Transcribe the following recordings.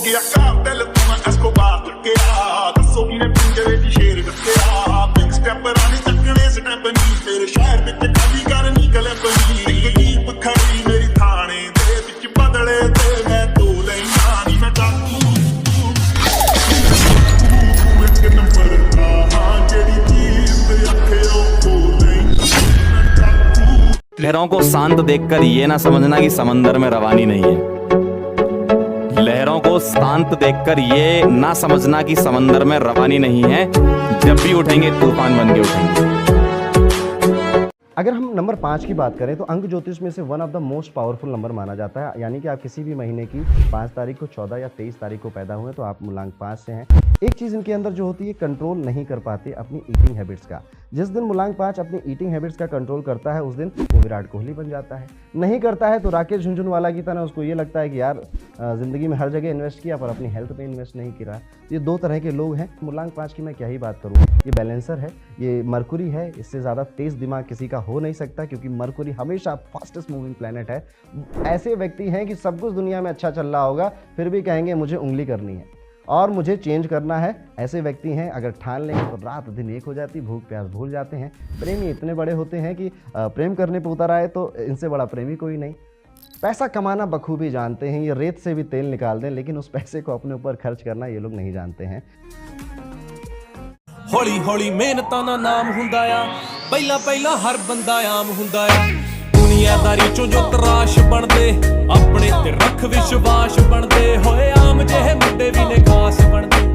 गया कातिल तू मैं एस्कोबार चुकिया दसो कि मैं पिंजरे दी शेर चुकिया बिग स्टेप रानी चकने स्टेप नी तेरे शहर विच कभी कर निकले पनी एक दीप खड़ी मेरी थाने दे विच बदले ते मैं तू लेना नी मैं डाकू एक नंबर हां जेडी चीज ते अखियों को लेना लहरों को शांत देखकर ये ना समझना कि समंदर में रवानी नहीं है। लहरों को शांत देखकर ये ना समझना कि समंदर में रवानी नहीं है। जब भी उठेंगे तूफान बन के उठेंगे। अगर हम नंबर 5 की बात करें तो अंक ज्योतिष में से one of the most powerful number माना जाता है। यानी कि आप किसी भी महीने की 5 तारीख को, 14 या 23 तारीख को पैदा हुए तो आप मूलांक 5 से हैं। एक चीज़ इनके अंदर जो होती है, कंट्रोल नहीं कर पाते अपनी ईटिंग हैबिट्स का। जिस दिन मूलांक 5 अपनी ईटिंग हैबिट्स का कंट्रोल करता है उस दिन वो विराट कोहली बन जाता है। नहीं करता है तो राकेश झुनझुनवाला की तरह उसको ये लगता है कि यार ज़िंदगी में हर जगह इन्वेस्ट किया पर अपनी हेल्थ पे इन्वेस्ट नहीं किया। ये दो तरह के लोग हैं। मूलांक 5 की मैं क्या ही बात करूँ, ये बैलेंसर है, ये मरकुरी है। इससे ज़्यादा तेज़ दिमाग किसी का हो नहीं सकता क्योंकि मरकुरी हमेशा फास्टेस्ट मूविंग प्लैनेट है। ऐसे व्यक्ति हैं कि सब कुछ दुनिया में अच्छा चल रहा होगा फिर भी कहेंगे मुझे उंगली करनी है और मुझे चेंज करना है। ऐसे व्यक्ति हैं अगर ठान लेंगे तो रात दिन एक हो जाती, भूख प्यास भूल जाते हैं। प्रेमी इतने बड़े होते हैं कि प्रेम करने पर उतर आए तो इनसे बड़ा प्रेमी कोई नहीं। पैसा कमाना बखूबी जानते हैं, ये रेत से भी तेल निकाल दें, लेकिन उस पैसे को अपने ऊपर खर्च करना ये लोग नहीं जानते हैं। हौली हौली मेहनतां दा नाम हुंदा आ, पहला पहला हर बंदा आम हुंदा आ। दुनियादारी चों जो तराश बनदे, अपने ते रख विश्वास बनदे, होए आम जेहे मुंडे भी ने खास बनदे।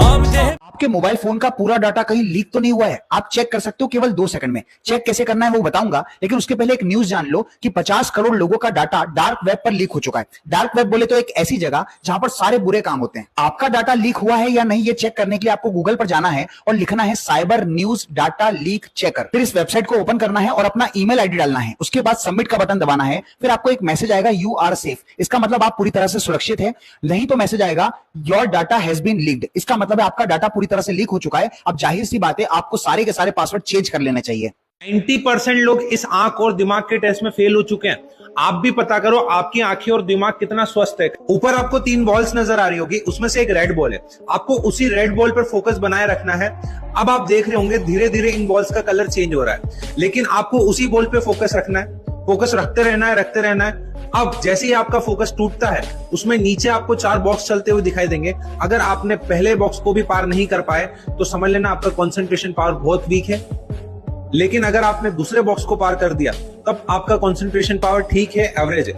आम जेहे आपके मोबाइल फोन का पूरा डाटा कहीं लीक तो नहीं हुआ है? आप चेक कर सकते हो केवल 2 सेकंड में। चेक कैसे करना है वो बताऊंगा, लेकिन उसके पहले एक न्यूज जान लो कि 50 करोड़ लोगों का डाटा डार्क वेब पर लीक हो चुका है। डार्क वेब बोले तो एक ऐसी जगह जहां पर सारे बुरे काम होते हैं। आपका डाटा लीक हुआ है या नहीं ये चेक करने के लिए आपको गूगल पर जाना है और लिखना है cyber news data leak checker. फिर इस वेबसाइट को ओपन करना है और अपना ईमेल आईडी डालना है। उसके बाद सबमिट का बटन दबाना है। फिर आपको एक मैसेज आएगा यू आर सेफ। इसका मतलब आप पूरी तरह से सुरक्षित है। नहीं तो मैसेज आएगा your data has been leaked. इसका मतलब है आपका डाटा पूरी तरह से लीक हो चुका है। अब जाहिर सी बात है आपको सारे के सारे पासवर्ड चेंज कर लेने चाहिए। 90% लोग इस आंख और दिमाग के टेस्ट में फेल हो चुके हैं। आप भी पता करो आपकी आंखें और दिमाग कितना स्वस्थ है। ऊपर आपको 3 बॉल्स नजर आ रही होगी, उसमें से एक रेड बॉल है। आपको उसी रेड बॉल पर फोकस बनाए रखना है। अब आप देख रहे होंगे धीरे धीरे इन बॉल्स का कलर चेंज हो रहा है, लेकिन आपको उसी बॉल पे फोकस रखना है। फोकस रखते रहना है, रखते रहना है। अब जैसे ही आपका फोकस टूटता है उसमें नीचे आपको 4 बॉक्स चलते हुए दिखाई देंगे। अगर आपने पहले बॉक्स को भी पार नहीं कर पाए तो समझ लेना आपका कंसंट्रेशन पावर बहुत वीक है। लेकिन अगर आपने दूसरे बॉक्स को पार कर दिया तब आपका कंसंट्रेशन पावर ठीक है, एवरेज है।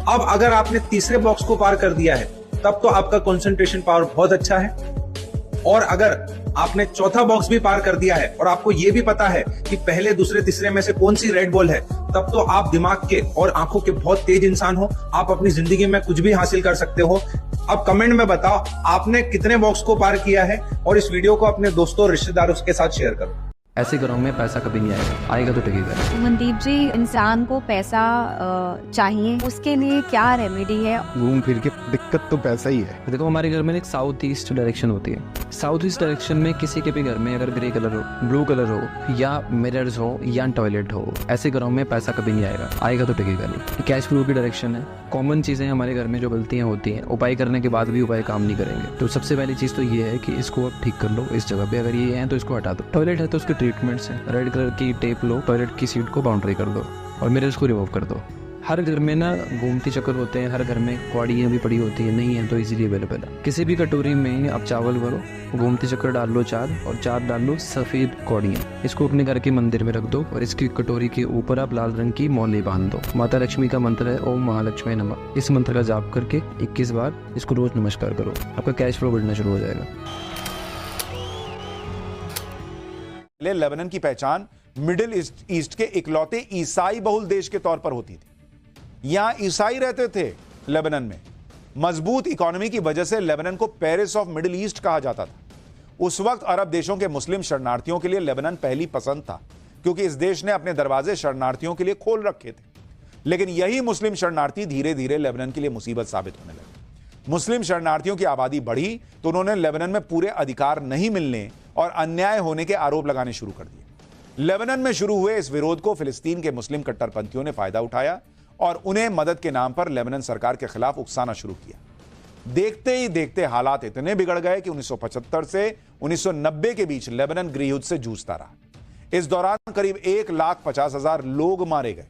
अब अगर आपने तीसरे बॉक्स को पार कर दिया है तब तो आपका कंसंट्रेशन पावर बहुत अच्छा है। और अगर आपने चौथा बॉक्स भी पार कर दिया है और आपको यह भी पता है कि पहले दूसरे तीसरे में से कौन सी रेड बॉल है, तब तो आप दिमाग के और आंखों के बहुत तेज इंसान हो। आप अपनी जिंदगी में कुछ भी हासिल कर सकते हो। अब कमेंट में बताओ आपने कितने बॉक्स को पार किया है और इस वीडियो को अपने दोस्तों और रिश्तेदारों के साथ शेयर करो। ऐसे घरों में पैसा कभी नहीं आएगा, आएगा तो टिकेगा। मनदीप जी, इंसान को पैसा चाहिए, उसके लिए क्या रेमेडी है? घूम फिर के दिक्कत तो पैसा ही है। देखो हमारे घर में एक साउथ ईस्ट डायरेक्शन होती है। साउथ ईस्ट डायरेक्शन में किसी के भी घर में अगर ग्रे कलर हो, ब्लू कलर हो या मिरर्स हो या टॉयलेट हो, ऐसे घरों में पैसा कभी नहीं आएगा, आएगा तो टिकेगा नहीं। कैश फ्लो की डायरेक्शन है। कॉमन चीजें हमारे घर में जो गलतियां होती हैं, उपाय करने के बाद भी उपाय काम नहीं करेंगे। तो सबसे पहली चीज तो ये है कि इसको आप ठीक कर लो। इस जगह पे अगर ये है तो इसको हटा दो। टॉयलेट है तो उसके ट्रीटमेंट्स हैं। रेड कलर की टेप लो, टॉयलेट की सीट को बाउंड्री कर दो और मिरर्स को रिमूव कर दो। हर घर में ना गोमती चक्कर होते हैं, हर घर में कौड़ियाँ भी पड़ी होती है, नहीं है तो इजीली अवेलेबल है। किसी भी कटोरी में आप चावल भरो, गोमती चक्कर डाल लो 4 और 4 डाल लो सफ़ेद कौड़ियाँ। इसको अपने घर के मंदिर में रख दो और इसकी कटोरी के ऊपर आप लाल रंग की मौली बांध दो। माता लक्ष्मी का मंत्र है ओम महालक्ष्मी नमः। इस मंत्र का जाप करके 21 बार इसको रोज नमस्कार करो, आपका कैश फ्लो बढ़ना शुरू हो जाएगा। लेबनान की पहचान मिडिल ईस्ट के इकलौते ईसाई बहुल देश के तौर पर होती थी। यहां ईसाई रहते थे लेबनान में। मजबूत इकोनॉमी की वजह से लेबनान को पेरिस ऑफ मिडिल ईस्ट कहा जाता था। उस वक्त अरब देशों के मुस्लिम शरणार्थियों के लिए लेबनान पहली पसंद था, क्योंकि इस देश ने अपने दरवाजे शरणार्थियों के लिए खोल रखे थे। लेकिन यही मुस्लिम शरणार्थी धीरे धीरे लेबनान के लिए मुसीबत साबित होने लगे। मुस्लिम शरणार्थियों की आबादी बढ़ी तो उन्होंने लेबनान में पूरे अधिकार नहीं मिलने और अन्याय होने के आरोप लगाने शुरू कर दिए। लेबनान में शुरू हुए इस विरोध को फिलिस्तीन के मुस्लिम कट्टरपंथियों ने फायदा उठाया और उन्हें मदद के नाम पर लेबनान सरकार के खिलाफ उकसाना शुरू किया। देखते ही देखते हालात इतने बिगड़ गए कि 1975 से 1990 के बीच लेबनान गृहयुद्ध से जूझता रहा। इस दौरान करीब 1,50,000 लोग मारे गए।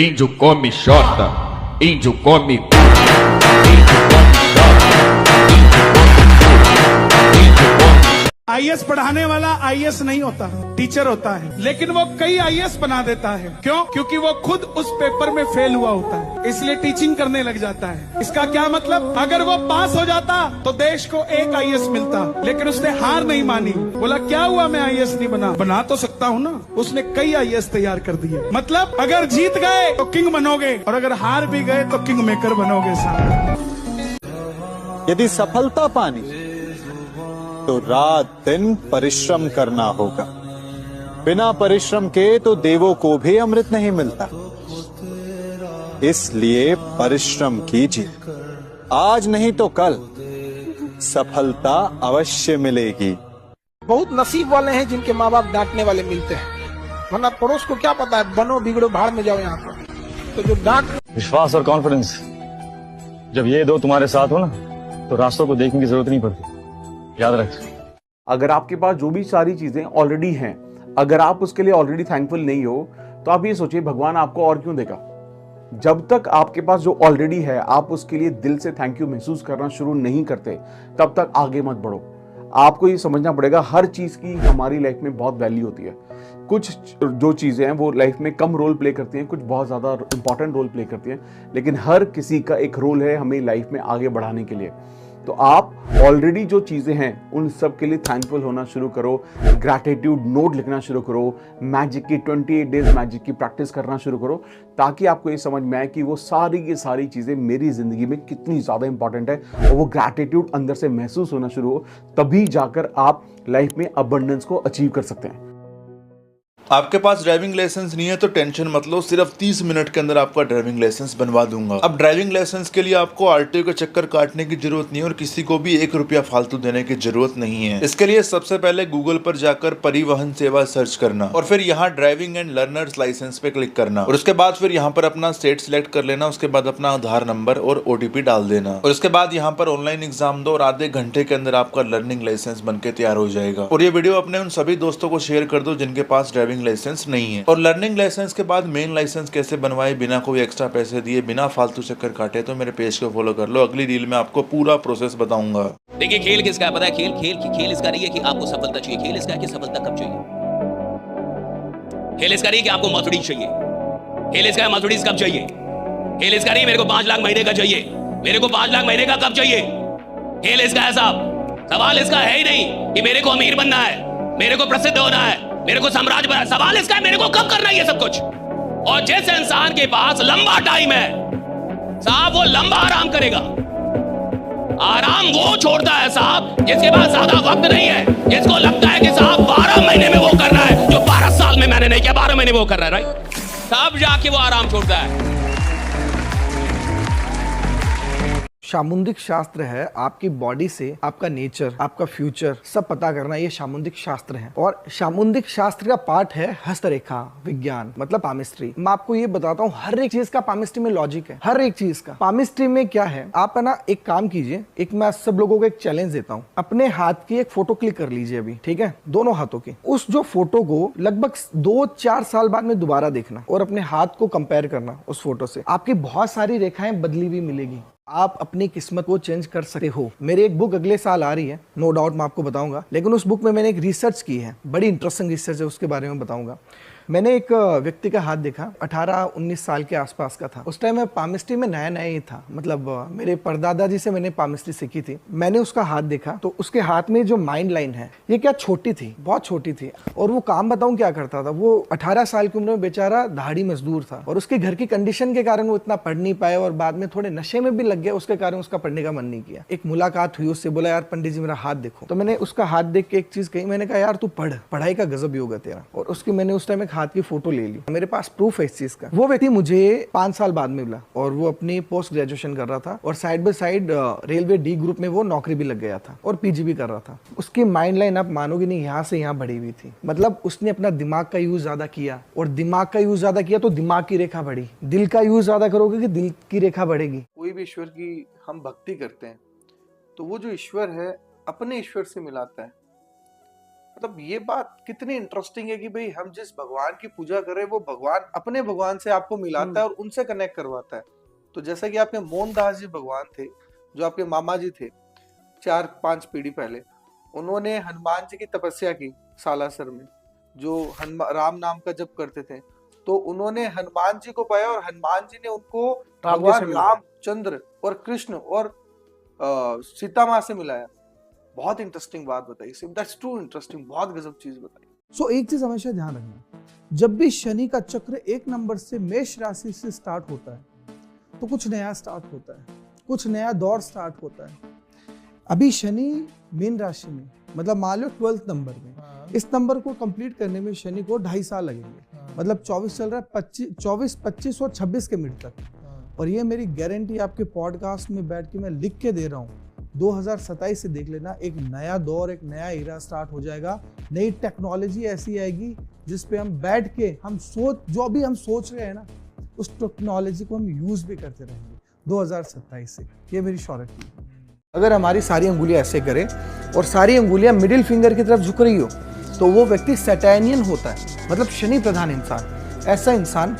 Índio come xota, índio come cu, índio come xota, índio come IAS पढ़ाने वाला आईएएस नहीं होता, टीचर होता है, लेकिन वो कई आईएएस बना देता है। क्यों? क्योंकि वो खुद उस पेपर में फेल हुआ होता है, इसलिए टीचिंग करने लग जाता है। इसका क्या मतलब? अगर वो पास हो जाता तो देश को एक आईएएस मिलता, लेकिन उसने हार नहीं मानी। बोला क्या हुआ, मैं आईएएस नहीं बना तो सकता हूँ ना। उसने कई आईएएस तैयार कर दिए। मतलब अगर जीत गए तो किंग बनोगे, और अगर हार भी गए तो किंग मेकर बनोगे साहब। यदि सफलता पानी तो रात दिन परिश्रम करना होगा। बिना परिश्रम के तो देवों को भी अमृत नहीं मिलता। इसलिए परिश्रम कीजिए, आज नहीं तो कल सफलता अवश्य मिलेगी। बहुत नसीब वाले हैं जिनके माँ बाप डांटने वाले मिलते हैं, वरना पड़ोस को क्या पता है, बनो बिगड़ो भाड़ में जाओ यहाँ पर। तो जो डांट, विश्वास और कॉन्फिडेंस, जब ये दो तुम्हारे साथ हो ना, तो रास्तों को देखने की जरूरत नहीं पड़ती। याद रख, अगर आपके पास जो भी सारी चीजें ऑलरेडी हैं, अगर आप उसके लिए ऑलरेडी थैंकफुल नहीं हो, तो आप ये सोचिए भगवान आपको और क्यों देगा। जब तक आपके पास जो ऑलरेडी है आप उसके लिए दिल से थैंक यू महसूस करना शुरू नहीं करते, तब तक आगे मत बढ़ो। आपको ये समझना पड़ेगा हर चीज की हमारी लाइफ में बहुत वैल्यू होती है। कुछ जो चीजें हैं वो लाइफ में कम रोल प्ले करती हैं, कुछ बहुत ज्यादा इंपॉर्टेंट रोल प्ले करती हैं, लेकिन हर किसी का एक रोल है हमें लाइफ में आगे बढ़ाने के लिए। तो आप ऑलरेडी जो चीजें हैं उन सब के लिए थैंकफुल होना शुरू करो, ग्रैटिट्यूड नोट लिखना शुरू करो, मैजिक की 28 डेज मैजिक की प्रैक्टिस करना शुरू करो, ताकि आपको ये समझ में आए कि वो सारी की सारी चीजें मेरी जिंदगी में कितनी ज्यादा इंपॉर्टेंट है, और वो ग्रैटिट्यूड अंदर से महसूस होना शुरू हो, तभी जाकर आप लाइफ में अबंडेंस को अचीव कर सकते हैं। आपके पास ड्राइविंग लाइसेंस नहीं है तो टेंशन मत लो, सिर्फ 30 मिनट के अंदर आपका ड्राइविंग लाइसेंस बनवा दूंगा। अब ड्राइविंग लाइसेंस के लिए आपको आरटीओ के चक्कर काटने की जरूरत नहीं है और किसी को भी 1 रुपया फालतू देने की जरूरत नहीं है। इसके लिए सबसे पहले गूगल पर जाकर परिवहन सेवा सर्च करना और फिर यहाँ ड्राइविंग एंड लर्नर्स लाइसेंस पे क्लिक करना और उसके बाद फिर यहाँ पर अपना स्टेट सिलेक्ट कर लेना। उसके बाद अपना आधार नंबर और OTP डाल देना और उसके बाद यहाँ पर ऑनलाइन एग्जाम दो और आधे घंटे के अंदर आपका लर्निंग लाइसेंस बनके तैयार हो जाएगा। और ये वीडियो अपने उन सभी दोस्तों को शेयर कर दो जिनके पास ड्राइविंग लाइसेंस नहीं है। और लर्निंग लाइसेंस के बाद मेन लाइसेंस कैसे बनवाए बिना कोई एक्स्ट्रा पैसे दिए, बिना फालतू चक्कर काटे, तो मेरे पेज को फॉलो कर लो। अगली रील में आपको पूरा प्रोसेस बताऊंगा। देखिए खेल किसका है पता है? खेल इसका नहीं है कि आपको सफलता चाहिए, खेल इसका है कि सफलता कब चाहिए। खेल इसका नहीं कि आपको मर्सिडीज चाहिए, खेल इसका है मर्सिडीज कब चाहिए। खेल इसका नहीं मेरे को 5 लाख महीने का चाहिए, मेरे को 5 लाख महीने का कब चाहिए। खेल इसका है साहब, सवाल इसका है ही नहीं कि मेरे को अमीर बनना है, मेरे को प्रसिद्ध होना है, मेरे को साम्राज्य बनाना। सवाल इसका है मेरे को कब करना है ये सब कुछ। और जिस इंसान के पास लंबा टाइम है साहब, वो लंबा आराम करेगा। आराम वो छोड़ता है साहब जिसके पास ज्यादा वक्त नहीं है, जिसको लगता है कि साहब 12 महीने में वो कर रहा है जो 12 साल में मैंने नहीं किया, 12 महीने में वो कर रहा है, राइट। तब जाके वो आराम छोड़ता है। शामुंडिक शास्त्र है आपकी बॉडी से आपका नेचर, आपका फ्यूचर सब पता करना, ये शामुंडिक शास्त्र है। और शामुंडिक शास्त्र का पार्ट है हस्तरेखा विज्ञान, मतलब पामिस्ट्री। मैं आपको ये बताता हूँ, हर एक चीज का पामिस्ट्री में लॉजिक है, हर एक चीज का। पामिस्ट्री में क्या है, आप है ना एक काम कीजिए, एक मैं सब लोगों को एक चैलेंज देता हूँ, अपने हाथ की एक फोटो क्लिक कर लीजिए अभी, ठीक है, दोनों हाथों की। उस जो फोटो को लगभग 2-4 साल बाद में दोबारा देखना और अपने हाथ को कंपेयर करना उस फोटो से, आपकी बहुत सारी रेखाएं बदली हुई मिलेगी। आप अपनी किस्मत को चेंज कर सकते हो। मेरी एक बुक अगले साल आ रही है, नो डाउट मैं आपको बताऊंगा, लेकिन उस बुक में मैंने एक रिसर्च की है, बड़ी इंटरेस्टिंग रिसर्च है, उसके बारे में बताऊंगा। मैंने एक व्यक्ति का हाथ देखा, 18-19 साल के आसपास का था। उस टाइम मैं पामिस्ट्री में नया नया ही था, मतलब मेरे परदादा जी से मैंने पामिस्ट्री सीखी थी। मैंने उसका हाथ देखा तो उसके हाथ में जो माइंड लाइन है ये क्या छोटी थी, बहुत छोटी थी। और वो काम बताऊं क्या करता था, वो 18 साल की उम्र में बेचारा दहाड़ी मजदूर था और उसके घर की कंडीशन के कारण वो इतना पढ़ नहीं पाया और बाद में थोड़े नशे में भी लग गया, उसके कारण उसका पढ़ने का मन नहीं किया। एक मुलाकात हुई, उससे बोला यार पंडित जी मेरा हाथ देखो। तो मैंने उसका हाथ देख के एक चीज कही, मैंने कहा यार तू पढ़, पढ़ाई का गजब योग है तेरा। और उसकी मैंने उस टाइम एक हाथ की फोटो ले ली, मेरे पास प्रूफ है इस चीज का। वो व्यक्ति मुझे 5 साल बाद में मिला और वो अपनी पोस्ट ग्रेजुएशन कर रहा था और side by side railway D group में वो नौकरी भी लग गया था और पीजी भी कर रहा था। उसकी माइंड लाइन आप मानोगे नहीं, यहाँ से यहाँ बढ़ी हुई थी। मतलब उसने अपना दिमाग का यूज ज्यादा किया और दिमाग का यूज ज्यादा किया तो दिमाग की रेखा बढ़ी। दिल का यूज ज्यादा करोगे कि दिल की रेखा बढ़ेगी। कोई भी ईश्वर की हम भक्ति करते हैं तो वो जो ईश्वर है अपने ईश्वर से मिलाता है। मतलब ये बात कितनी इंटरेस्टिंग है कि भाई हम जिस भगवान की पूजा कर रहे हैं वो भगवान अपने भगवान से आपको मिलाता है और उनसे कनेक्ट करवाता है। तो जैसा कि आपके मोहनदास जी भगवान थे, जो आपके मामा जी थे 4-5 पीढ़ी पहले, उन्होंने हनुमान जी की तपस्या की सालासर में, जो राम नाम का जप करते थे। तो उन्होंने हनुमान जी को पाया और हनुमान जी ने उनको भगवान रामचंद्र और कृष्ण और सीता माँ से मिलाया। बहुत इंटरेस्टिंग बात बताई, दैट्स ट्रू इंटरेस्टिंग, बहुत गजब चीज बताई। एक चीज हमेशा ध्यान रखना, जब भी शनि का चक्र 1 नंबर से मेष राशि से स्टार्ट होता है तो कुछ नया स्टार्ट होता है, कुछ नया दौर स्टार्ट होता है। अभी शनि मीन राशि में, मतलब मान लो 12th नंबर में, इस नंबर को कंप्लीट करने में शनि को 2.5 साल लगेंगे। मतलब 24 चल रहा है, 24, 25 और 26 के मिड तक। और ये मेरी गारंटी आपके पॉडकास्ट में बैठ के मैं लिख के दे रहा हूँ, 2027 से देख लेना, एक नया दौर, एक नया एरा स्टार्ट हो जाएगा। नई टेक्नोलॉजी ऐसी आएगी जिस पे हम बैठ के जो अभी हम सोच रहे हैं ना, उस टेक्नोलॉजी को हम यूज भी करते रहेंगे 2027 से। ये मेरी श्योरिटी है। अगर हमारी सारी अंगुलियां ऐसे करें और सारी अंगुलियां मिडिल फिंगर की तरफ झुक रही हो तो वो व्यक्ति सैटर्नियन होता है, मतलब शनि प्रधान इंसान। ऐसा इंसान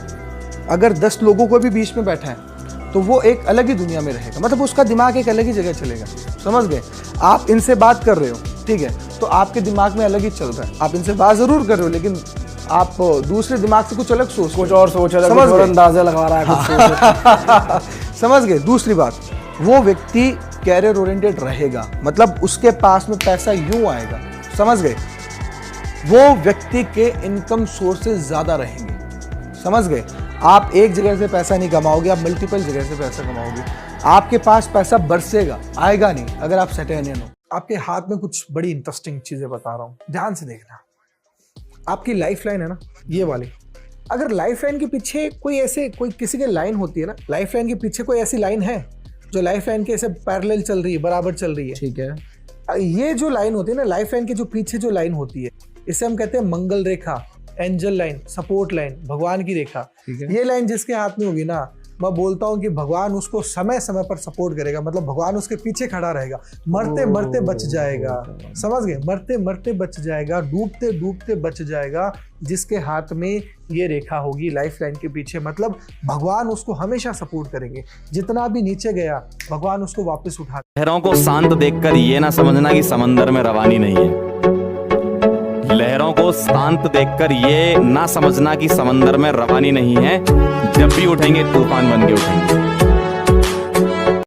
अगर 10 लोगों को भी बीच में बैठा है तो वो एक अलग ही दुनिया में रहेगा, मतलब उसका दिमाग एक अलग ही जगह चलेगा। समझ गए? आप इनसे बात कर रहे हो, ठीक है, तो आपके दिमाग में अलग ही चल रहा है। आप इनसे बात जरूर कर रहे हो लेकिन आप दूसरे दिमाग से कुछ अलग सोच, कुछ और सोच रहे हो, कुछ अंदाजा लगा रहा है। समझ गए? दूसरी बात, वो व्यक्ति कैरियर ओरिएंटेड रहेगा, मतलब उसके पास में पैसा यूं आएगा। समझ गए? वो व्यक्ति के इनकम सोर्सेज ज्यादा रहेंगे। समझ गए? आप एक जगह से पैसा नहीं कमाओगे, आप मल्टीपल जगह से पैसा कमाओगे। आपके पास पैसा बरसेगा, आएगा नहीं अगर आप सैटर्नियन हो। आपके हाथ में कुछ बड़ी इंटरेस्टिंग चीजें बता रहा हूँ, ध्यान से देखना। आपकी लाइफ लाइन है ना, ये वाली, अगर लाइफ लाइन के पीछे कोई किसी की लाइन होती है ना, लाइफ लाइन के पीछे कोई ऐसी लाइन है जो लाइफ लाइन के ऐसे पैरेलल चल रही है, बराबर चल रही है, ठीक है। ये जो लाइन होती है ना, लाइफ लाइन के जो पीछे जो लाइन होती है, इसे हम कहते हैं मंगल रेखा, एंजल लाइन, सपोर्ट लाइन, भगवान की रेखा। ये लाइन जिसके हाथ में होगी ना, मैं बोलता हूँ कि भगवान उसको समय समय पर सपोर्ट करेगा, मतलब भगवान उसके पीछे खड़ा रहेगा। मरते मरते बच जाएगा। समझ गए? मरते मरते बच जाएगा, डूबते डूबते बच जाएगा, जिसके हाथ में ये रेखा होगी लाइफ लाइन के पीछे। मतलब भगवान उसको हमेशा सपोर्ट करेंगे, जितना भी नीचे गया भगवान उसको वापस उठा। लहरों को शांत देखकर ये ना समझना कि समंदर में रवानी नहीं है। लहरों को शांत देखकर ये ना समझना कि समंदर में रवानी नहीं है। जब भी उठेंगे तूफान बन के उठेंगे।